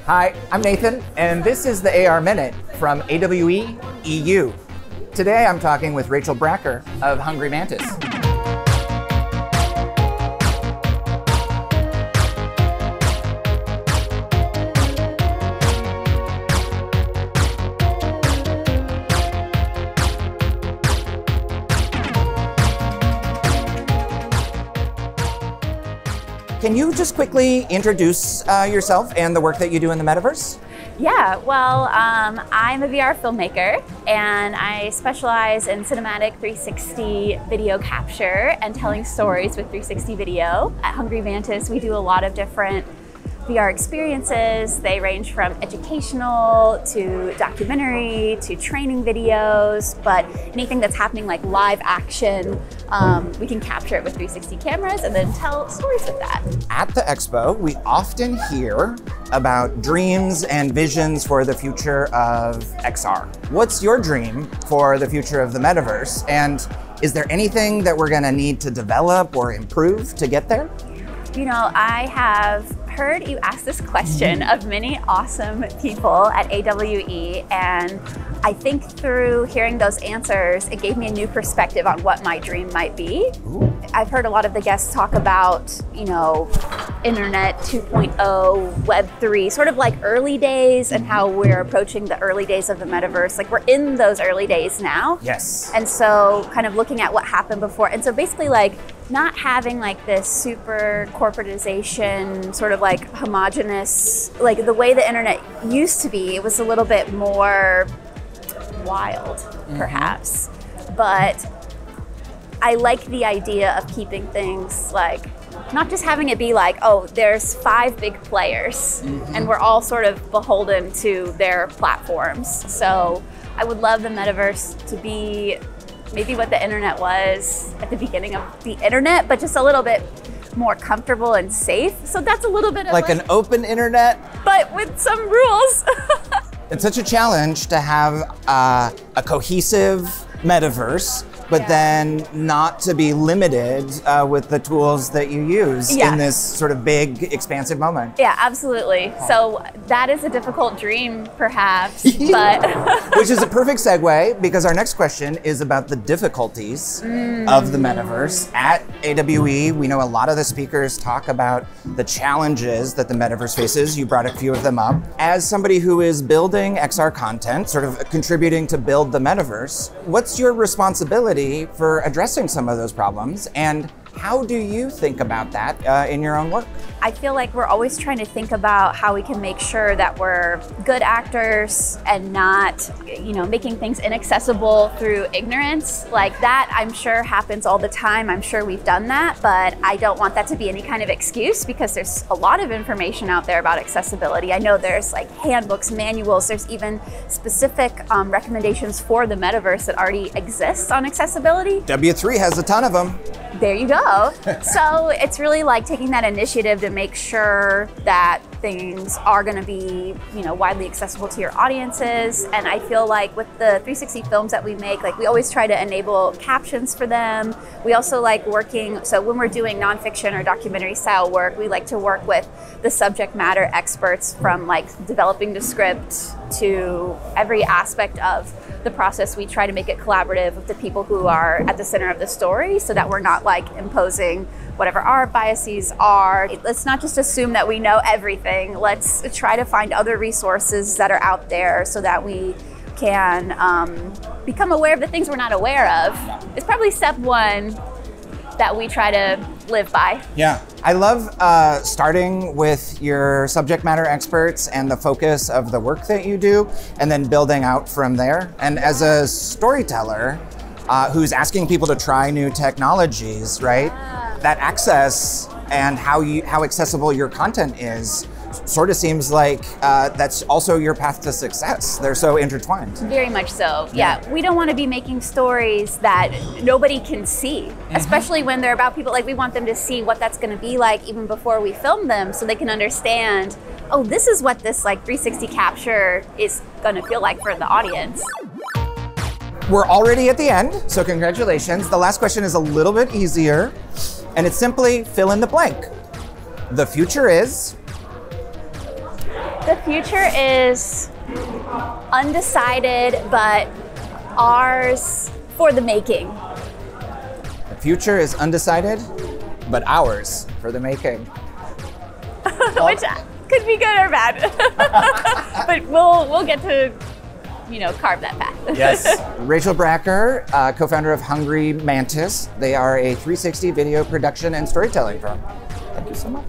Hi, I'm Nathan, and this is the AR Minute from AWE EU. Today I'm talking with Rachel Bracker of Hungry Mantis. Can you just quickly introduce yourself and the work that you do in the Metaverse? Yeah, well, I'm a VR filmmaker and I specialize in cinematic 360 video capture and telling stories with 360 video. At Hungry Mantis, we do a lot of different VR experiences. They range from educational to documentary to training videos, but anything that's happening like live action, we can capture it with 360 cameras and then tell stories with that. At the expo, we often hear about dreams and visions for the future of XR. What's your dream for the future of the Metaverse? And is there anything that we're gonna need to develop or improve to get there? You know, I have heard you ask this question of many awesome people at AWE, and I think through hearing those answers, it gave me a new perspective on what my dream might be. Ooh. I've heard a lot of the guests talk about, you know, Internet 2.0, Web 3, sort of like early days and how we're approaching the early days of the Metaverse. Like we're in those early days now. Yes. And so kind of looking at what happened before. And so basically like not having like this super corporatization, sort of like homogenous, like the way the internet used to be, it was a little bit more wild, perhaps. But I like the idea of keeping things like, not just having it be like, oh, there's 5 big players and we're all sort of beholden to their platforms. So I would love the Metaverse to be maybe what the internet was at the beginning of the internet, but just a little bit more comfortable and safe. So that's a little bit of like an open internet, but with some rules. It's such a challenge to have a cohesive Metaverse, but then not to be limited with the tools that you use in this sort of big, expansive moment. Yeah, absolutely. So that is a difficult dream, perhaps, but... Which is a perfect segue, because our next question is about the difficulties of the Metaverse. At AWE, we know a lot of the speakers talk about the challenges that the Metaverse faces. You brought a few of them up. As somebody who is building XR content, sort of contributing to build the Metaverse, what's your responsibility for addressing some of those problems, and how do you think about that in your own work? I feel like we're always trying to think about how we can make sure that we're good actors and not, you know, making things inaccessible through ignorance. Like that, I'm sure happens all the time. I'm sure we've done that, but I don't want that to be any kind of excuse, because there's a lot of information out there about accessibility. I know there's like handbooks, manuals, there's even specific recommendations for the Metaverse that already exists on accessibility. W3 has a ton of them. There you go. So it's really like taking that initiative to make sure that things are going to be, you know, widely accessible to your audiences. And I feel like with the 360 films that we make, like we always try to enable captions for them. We also like working, so when we're doing nonfiction or documentary style work, we like to work with the subject matter experts, from like developing the script to every aspect of the process. We try to make it collaborative with the people who are at the center of the story, so that we're not like imposing whatever our biases are. Let's not just assume that we know everything. Let's try to find other resources that are out there so that we can become aware of the things we're not aware of. It's probably step 1 that we try to live by. Yeah, I love starting with your subject matter experts and the focus of the work that you do, and then building out from there. And as a storyteller who's asking people to try new technologies, right? That access and how accessible your content is sort of seems like that's also your path to success. They're so intertwined. Very much so. Yeah, we don't want to be making stories that nobody can see, especially when they're about people. Like we want them to see what that's going to be like even before we film them, so they can understand, oh, this is what this like 360 capture is going to feel like for the audience. We're already at the end, so congratulations. The last question is a little bit easier, and it's simply fill in the blank. The future is... The future is undecided, but ours for the making. The future is undecided, but ours for the making. Which could be good or bad. But we'll get to, carve that path. Yes. Rachel Bracker, co-founder of Hungry Mantis. They are a 360 video production and storytelling firm. Thank you so much.